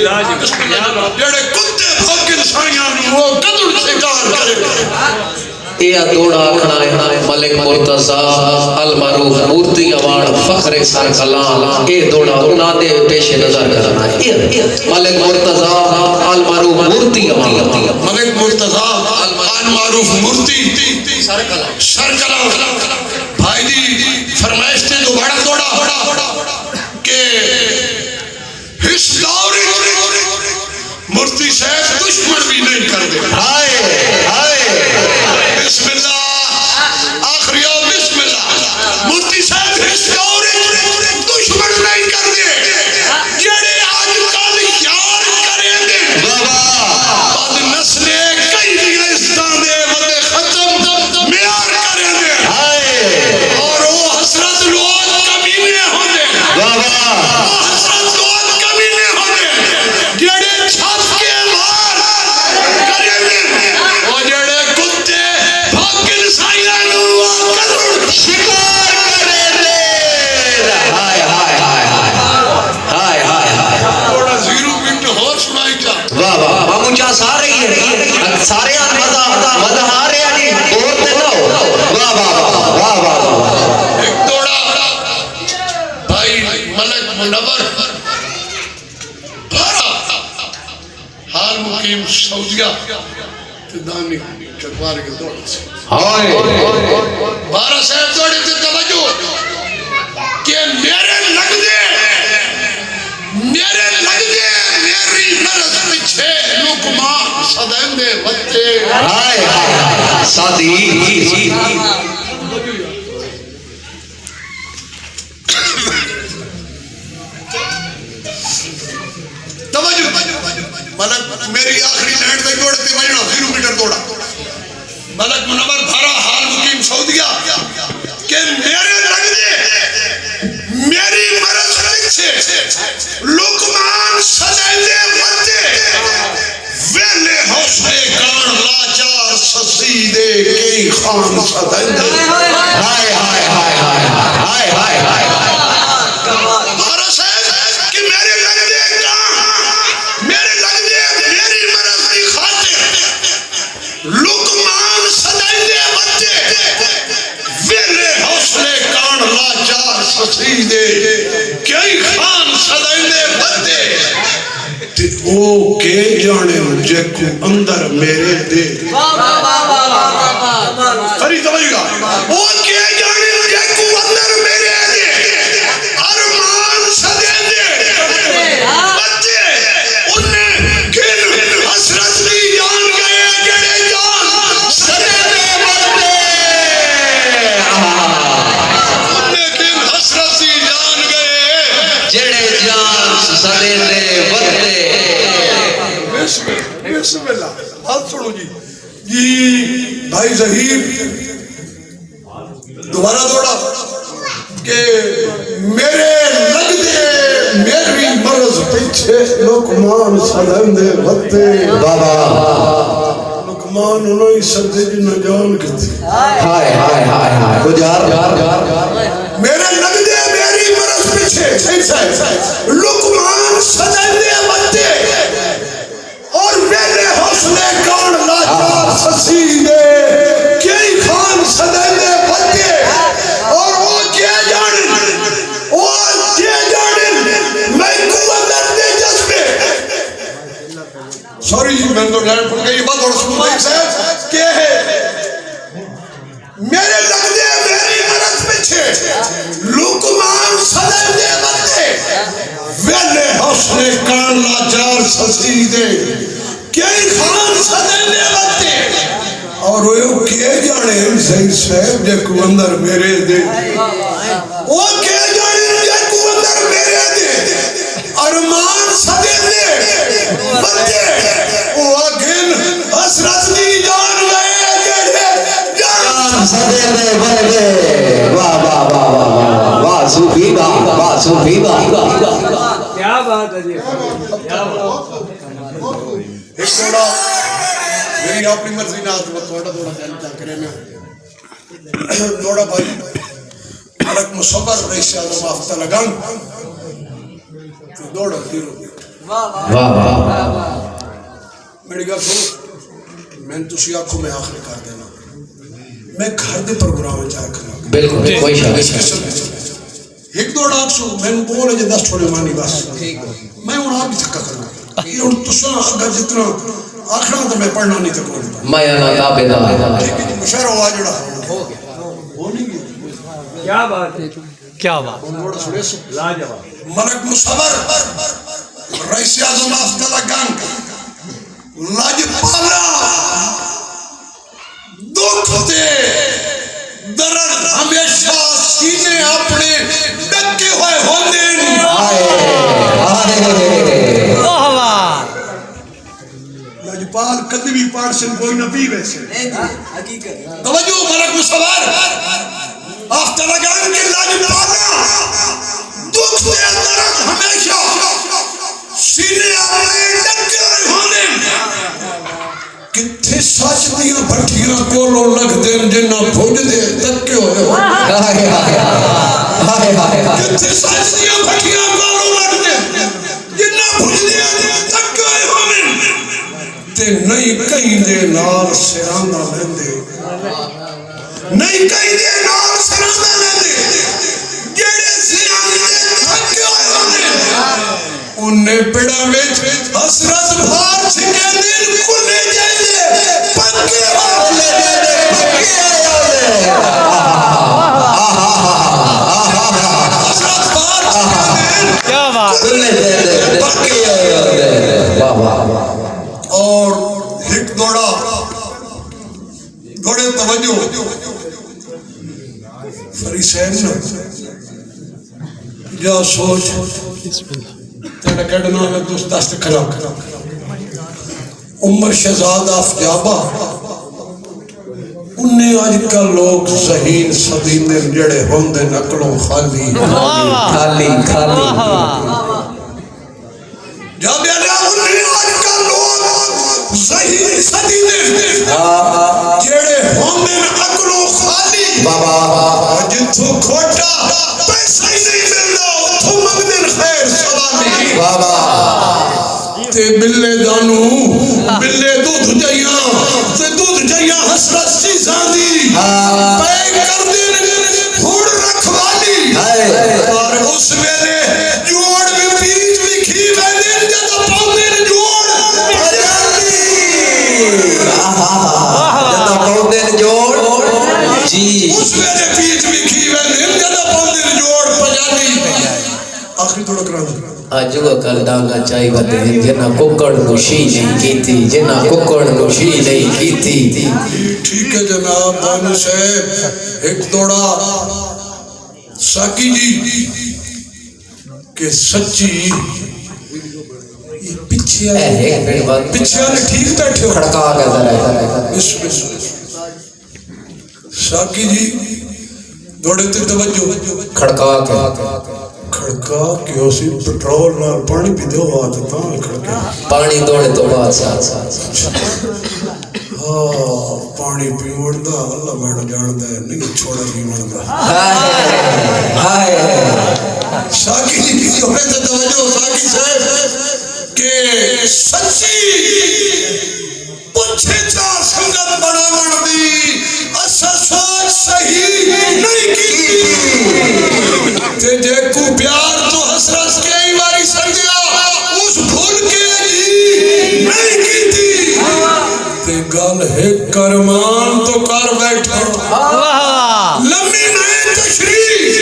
جڑے کتے بھوک انسانیاں وہ قدر شکار کرے یہ دوڑا آکھنا ہے ملک مرتضیٰ المعروف مورتی اوان فخر سر کلام یہ دوڑا انہاں دے پیش نظر کرنا ہے ملک مرتضیٰ المعروف مورتی اوان ملک مرتضیٰ المعروف مورتی سر کلام بھائی جی فرمائش نے دوبارہ دوڑا کہ اس دور مورتی صاحب دشمن بھی نہیں کر دے بسم اللہ آخری بسم اللہ مورتی صاحب اس دور دشمن نہیں کر دے جڑے آج کل یار کریں دے بعد نسل کئی دیگر استان دے ودے ختم میار کریں دے اور وہ حسرت لوگ کمینے ہوں دے حسرت لوگ کمینے ہوں دے جڑے چھت کے بار کریں دے اور جڑے کتے بھوک انسانیاں نوا کرو شکار کرے دے ہائے ہائے تھوڑا زیرو منٹ ہو سنائی جا واہ واہ مامو چاہ سارے ہی ہے سارے آن مزہ آ رہے ہیں جی دور تے نہ ہو واہ واہ واہ واہ ایک دوڑا بھائی ملک منور بھارا حال مقیم سعودیہ تدانی چکوار کے دوڑا سے بھارا صاحب دوڑے سے توجہ کہ میرے لگ دے میری مرض پچھے لقمان صدین دے بچے ہائے سادی توجہ ملک میری آخری لینڈ تک دوڑتے بجنا 0 میٹر دوڑا ملک منور بھارا حال مقیم سعودیہ کہ میرے لگ دے میری مرض پچھے لقمان صدین دے بچے ویلے حوصلے کان لاچار سسی دے کئی خان صدین دے ہائے ہائے ہائے ہائے ہائے ہائے بھارا صاحب کہ میرے لگ دے کان میرے لگ دے میری مرض کی خاطر لقمان صدین دے بچے ویلے حوصلے کان لاچار سسی دے کئی خان صدین دے بچے او کے جانے مجھے کو اندر میرے دے خری توجہ گا او کے جانے مجھے کو اندر میرے دے ارمان صدین دے بچے انہیں کن حسرت بھی جان گئے جڑے جان صدین دے بچے انہیں کن حسرت بھی جان گئے جڑے جان صدے دے بدے بسم اللہ بات سنو جی بھائی ظہیر دوبارہ دوڑا کہ میرے لگ دے میری مرض پیچھے لقمان صدین دے بھتے بابا لقمان انہوں ہی سدے جنہ جان کہتے ہائے ہائے ہائے ہائے گجار میرے لگ دے میری مرض پیچھے لقمان صدین دے بھتے اور میرے حوصلے کون لاچار سسی دے کئی خان صدین دے بچے اور وہ کیا جانن میں کو اندر دے جذبے سوری جی میں تو ڈائر پڑھ گئی یہ بات اور سنو بھائی صاحب کہ ہے میرے لگ دے میری مرض پچھے لقمان صدین دے بچے ویلے حوصلے کان لاچار سسی دے کئی خان صدین دے بچے اور وہ کیے جانے صحیح صاحب جے کو اندر میرے دے وہ کیے جانے جے کو اندر میرے دے ارمان صدین دے بچے وہ آگن حسرت دی جان گئے جڑے جان صدے دے بدے واہ واہ واہ واہ واہ صوفی واہ صوفی واہ کیا بات ہے جی کیا بات ایک تھوڑا میری اپنی مرضی نہ تھوڑا کہنا کرے میں تھوڑا بھائی ملک مصبر رئیس اعظم آفتہ لگان دوڑا دیرو واہ واہ میری گل سنو میں تسی آکھو میں آخر کر دینا میں گھر دے پروگرام وچ آکھنا بالکل کوئی شک نہیں ایک دو ڈاک سو میں بولے جے 10 چھوڑے مانی بس میں ہن آپ بھی تھکا کرنا یہ ہن تساں اگر جتنا آخنا تو میں پڑھنا نہیں تے کوئی میں انا تابعدار ٹھیک ہے مشاعرہ ہوا جڑا ہو گیا ہو نہیں گیا کیا بات ہے کیا بات تھوڑا سنے سو لاجواب ملک مصور رئیس اعظم آفتہ گنگ لاجپالا دکھ دے درد ہمیشہ سینے اپنے ڈکے ہوئے ہوندے لاجپال کدی بھی پارسن کوئی نہ پی ویسے توجہ ملک مصور آفتہ گنگ کے لاجپالا دکھ دے درد ہمیشہ سینے اپنے ڈکے ہوئے ہوندے کتھے سچ دیاں بھٹیاں کولوں لگ دین جنہ بھج دے تکے ہوئے کتھے سچ دیاں بھٹیاں کولوں لگ دین جنہ بھج دے تکے ہوئے تے نہیں کہیں دے نال سراندہ لیندے نہیں کہیں دے نال سراندہ لیندے جڑے سراندے تکے ہوئے انہیں پیڑا وچ حسرت بھار چھکے دن کھلے جائے پکے والے حسرت بھار چھکے دن کیا بات پکے اور ایک دوڑے توجہ فریسین جا سوچ تیرا کڑنا میں دوست دست خراب عمر شہزاد افجابہ انہیں آج کل لوگ ذہین صدینے جڑے ہوندے نقلوں خالی خالی خالی جب انہیں آج کل لوگ ذہین صدینے جڑے ہوندے نقلوں خالی جتھو کھوٹا پیسہ ہی نہیں ملنا اتھو مگدن خیر سلامی تے بلے دانو بلے دودھ جائیاں تے دودھ جائیاں حسرت سی زاندی پے کر دن ہون رکھوالی اور اس ویلے جوڑ میں پیچ بھی کھی ویدن جدہ پاؤں جوڑ جدہ پاؤں جوڑ جی اس ویلے پیچ بھی کھی ویدن جدہ پاؤں جوڑ پجالی آخری تھوڑا کرا دیں آجو کل ڈانگا چاہی بدے ہیں جنہ ککڑ نوشی نہیں کی تھی جنہ ککڑ نوشی نہیں کی تھی ٹھیک ہے جناب دانو صاحب ایک دوڑا ساکی جی کہ سچی پچھے آنے ٹھیک بیٹھے ہو کھڑکا گا ذرا ساکی جی دوڑے تے توجہ کھڑکا کے کھڑکا کہ اسی پٹرول نال پانی پی دے ہوا تھا کھڑکا پانی دوڑے تو بات ساتھ پانی پیوڑ دا اللہ بیڑا جان دا نہیں چھوڑا پیوڑ دا ساکی جی کی دوڑے تے توجہ ساکی صاحب کہ سچی پچھے چار سنگت بڑا مڑ دی اسا سوچ صحیح نہیں کی تے جے کو پیار تو حسرت کے ہی واری سنگیا اس بھول کے جی نہیں کی تھی تے گل ہے کرمان تو کر بیٹھا لمبی نہیں تشریح